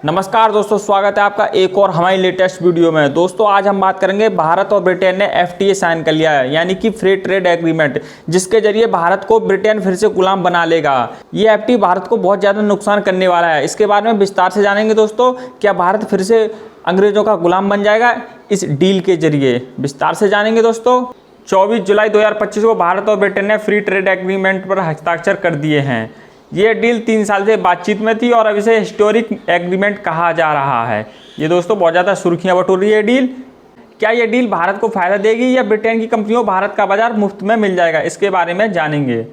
नमस्कार दोस्तों, स्वागत है आपका एक और हमारी लेटेस्ट वीडियो में। दोस्तों आज हम बात करेंगे भारत और ब्रिटेन ने एफटीए साइन कर लिया है, यानी कि फ्री ट्रेड एग्रीमेंट, जिसके जरिए भारत को ब्रिटेन फिर से गुलाम बना लेगा। ये एफटीए भारत को बहुत ज़्यादा नुकसान करने वाला है। इसके बारे में विस्तार से जानेंगे दोस्तों। क्या भारत फिर से अंग्रेजों का गुलाम बन जाएगा इस डील के जरिए? विस्तार से जानेंगे दोस्तों। 24 जुलाई 2025 को भारत और ब्रिटेन ने फ्री ट्रेड एग्रीमेंट पर हस्ताक्षर कर दिए हैं। ये डील 3 साल से बातचीत में थी और अब इसे हिस्टोरिक एग्रीमेंट कहा जा रहा है। ये दोस्तों बहुत ज़्यादा सुर्खियां बटोर रही है डील। क्या ये डील भारत को फायदा देगी या ब्रिटेन की कंपनियों भारत का बाजार मुफ्त में मिल जाएगा? इसके बारे में जानेंगे।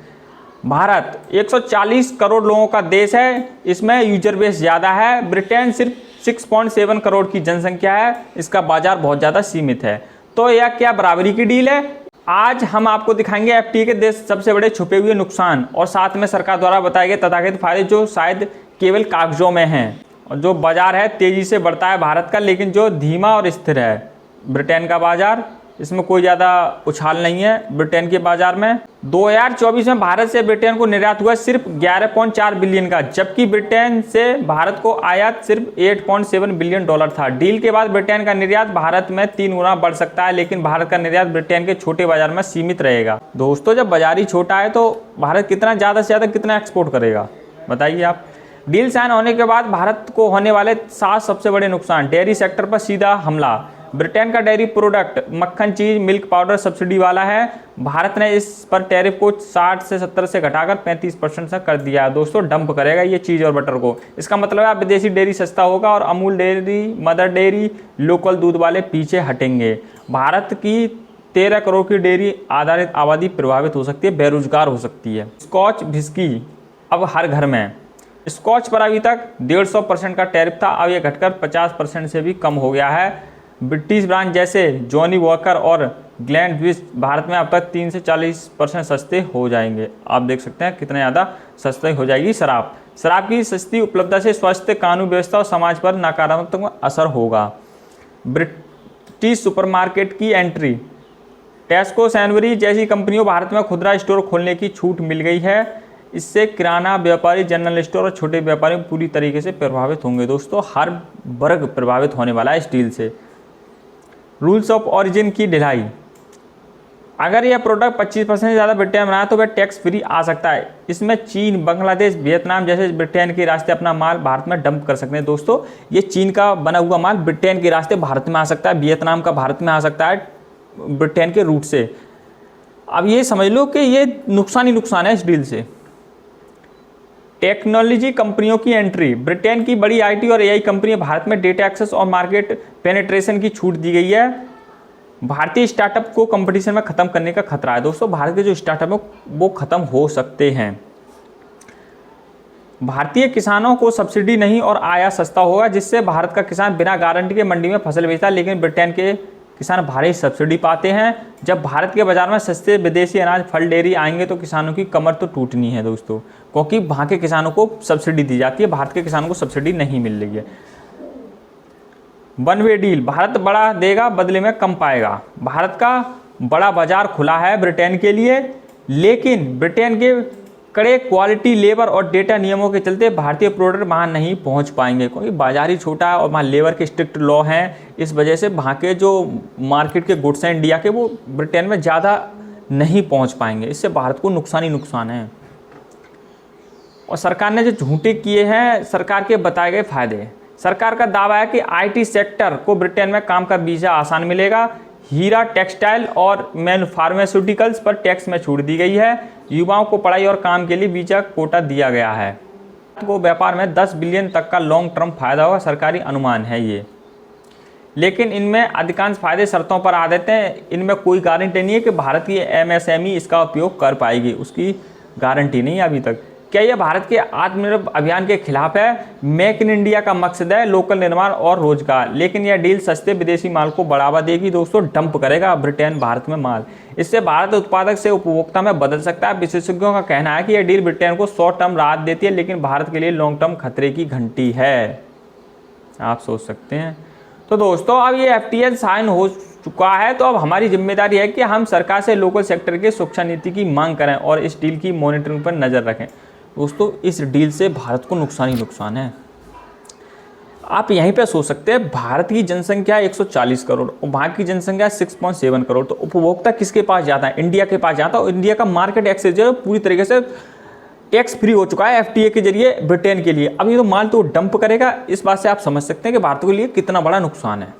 भारत 140 करोड़ लोगों का देश है, इसमें यूजर बेस ज़्यादा है। ब्रिटेन सिर्फ 6.7 करोड़ की जनसंख्या है, इसका बाजार बहुत ज़्यादा सीमित है। तो यह क्या बराबरी की डील है? आज हम आपको दिखाएंगे एफटीए के देश सबसे बड़े छुपे हुए नुकसान और साथ में सरकार द्वारा बताए गए तथाकथित फायदे जो शायद केवल कागजों में हैं। और जो बाजार है तेजी से बढ़ता है भारत का, लेकिन जो धीमा और स्थिर है ब्रिटेन का बाजार, इसमें कोई ज़्यादा उछाल नहीं है ब्रिटेन के बाजार में। 2024 में भारत से ब्रिटेन को निर्यात हुआ सिर्फ 11.4 बिलियन का, जबकि ब्रिटेन से भारत को आयात सिर्फ 8.7 बिलियन डॉलर था। डील के बाद ब्रिटेन का निर्यात भारत में 3 गुना बढ़ सकता है, लेकिन भारत का निर्यात ब्रिटेन के छोटे बाजार में सीमित रहेगा। दोस्तों जब बाजार ही छोटा है तो भारत कितना ज़्यादा से ज़्यादा कितना एक्सपोर्ट करेगा, बताइए आप। डील साइन होने के बाद भारत को होने वाले 7 सबसे बड़े नुकसान। डेयरी सेक्टर पर सीधा हमला। ब्रिटेन का डेयरी प्रोडक्ट मक्खन, चीज, मिल्क पाउडर सब्सिडी वाला है। भारत ने इस पर टैरिफ को 60 से 70 से घटाकर 35% से कर दिया है। दोस्तों डंप करेगा ये चीज़ और बटर को। इसका मतलब है विदेशी डेयरी सस्ता होगा और Amul dairy, mother dairy, local दूध वाले पीछे हटेंगे। भारत की 13 करोड़ की डेयरी आधारित आबादी प्रभावित हो सकती है, बेरोजगार हो सकती है। स्कॉच विस्की अब हर घर में। स्कॉच पर अभी तक 150% का टैरिफ था, अब यह घटकर 50% से भी कम हो गया है। ब्रिटिश ब्रांड जैसे जॉनी वॉकर और ग्लेनलिस्ट भारत में अब तक 3 से 40% सस्ते हो जाएंगे। आप देख सकते हैं कितना ज़्यादा सस्ती हो जाएगी शराब की सस्ती उपलब्धता से स्वास्थ्य, कानून व्यवस्था और समाज पर नकारात्मक असर होगा। ब्रिटिश सुपरमार्केट की एंट्री। टेस्को, सैनबरी जैसी कंपनियों भारत में खुदरा स्टोर खोलने की छूट मिल गई है। इससे किराना व्यापारी, जनरल स्टोर और छोटे व्यापारी पूरी तरीके से प्रभावित होंगे। दोस्तों हर वर्ग प्रभावित होने वाला है इस डील से। रूल्स ऑफ ओरिजिन की ढिलाई। अगर यह प्रोडक्ट 25% से ज़्यादा ब्रिटेन में बना है तो वह टैक्स फ्री आ सकता है। इसमें चीन, बांग्लादेश, वियतनाम जैसे ब्रिटेन के रास्ते अपना माल भारत में डंप कर सकते हैं। दोस्तों ये चीन का बना हुआ माल ब्रिटेन के रास्ते भारत में आ सकता है, वियतनाम का भारत में आ सकता है ब्रिटेन के रूट से। अब ये समझ लो कि ये नुकसान ही नुकसान है इस डील से। टेक्नोलॉजी कंपनियों की एंट्री। ब्रिटेन की बड़ी आईटी और एआई कंपनी भारत में डेटा एक्सेस और मार्केट पेनिट्रेशन की छूट दी गई है। भारतीय स्टार्टअप को कंपटीशन में खत्म करने का खतरा है। दोस्तों भारत के जो स्टार्टअप है वो खत्म हो सकते हैं। भारतीय किसानों को सब्सिडी नहीं और आयात सस्ता होगा, जिससे भारत का किसान बिना गारंटी के मंडी में फसल बेचता है, लेकिन ब्रिटेन के किसान भारी सब्सिडी पाते हैं। जब भारत के बाजार में सस्ते विदेशी अनाज, फल, डेयरी आएंगे तो किसानों की कमर तो टूटनी है दोस्तों, क्योंकि वहाँ के किसानों को सब्सिडी दी जाती है, भारत के किसानों को सब्सिडी नहीं मिल रही है। One way deal. भारत बड़ा देगा, बदले में कम पाएगा। भारत का बड़ा बाजार खुला है ब्रिटेन के लिए, लेकिन ब्रिटेन के कड़े क्वालिटी, लेबर और डेटा नियमों के चलते भारतीय प्रोडक्ट वहाँ नहीं पहुँच पाएंगे, क्योंकि बाजार ही छोटा है और वहाँ लेबर के स्ट्रिक्ट लॉ हैं। इस वजह से वहाँ के जो मार्केट के गुड्स हैं इंडिया के, वो ब्रिटेन में ज़्यादा नहीं पहुँच पाएंगे। इससे भारत को नुकसान ही नुकसान है। और सरकार ने जो झूठे किए हैं सरकार के बताए गए फायदे। सरकार का दावा है कि आईटी सेक्टर को ब्रिटेन में काम का वीज़ा आसान मिलेगा। हीरा, टेक्सटाइल और फार्मास्यूटिकल्स पर टैक्स में छूट दी गई है। युवाओं को पढ़ाई और काम के लिए वीजा कोटा दिया गया है। को व्यापार में 10 बिलियन तक का लॉन्ग टर्म फायदा होगा, सरकारी अनुमान है ये। लेकिन इनमें अधिकांश फायदे शर्तों पर आ देते हैं। इनमें कोई गारंटी नहीं है कि भारत की एमएसएमई इसका उपयोग कर पाएगी, उसकी गारंटी नहीं है अभी तक। क्या यह भारत के आत्मनिर्भर अभियान के खिलाफ है? मेक इन इंडिया का मकसद है लोकल निर्माण और रोजगार, लेकिन यह डील सस्ते विदेशी माल को बढ़ावा देगी। दोस्तों डंप करेगा ब्रिटेन भारत में माल। इससे भारत उत्पादक से उपभोक्ता में बदल सकता है। विशेषज्ञों का कहना है कि यह डील ब्रिटेन को शॉर्ट टर्म राहत देती है, लेकिन भारत के लिए लॉन्ग टर्म खतरे की घंटी है। आप सोच सकते हैं। तो दोस्तों अब ये एफटीए साइन हो चुका है, तो अब हमारी जिम्मेदारी है कि हम सरकार से लोकल सेक्टर की सुरक्षा नीति की मांग करें और इस डील की मॉनिटरिंग पर नज़र रखें। दोस्तों इस डील से भारत को नुकसान ही नुकसान है। आप यहीं पे सोच सकते हैं, भारत की जनसंख्या 140 करोड़ और वहाँ की जनसंख्या 6.7 करोड़, तो उपभोक्ता किसके पास जाता है? इंडिया के पास जाता है। और इंडिया का मार्केट एक्सेस जो है पूरी तरीके से टैक्स फ्री हो चुका है एफटीए के जरिए ब्रिटेन के लिए। अब ये तो माल तो डंप करेगा, इस बात से आप समझ सकते हैं कि भारत के लिए कितना बड़ा नुकसान है।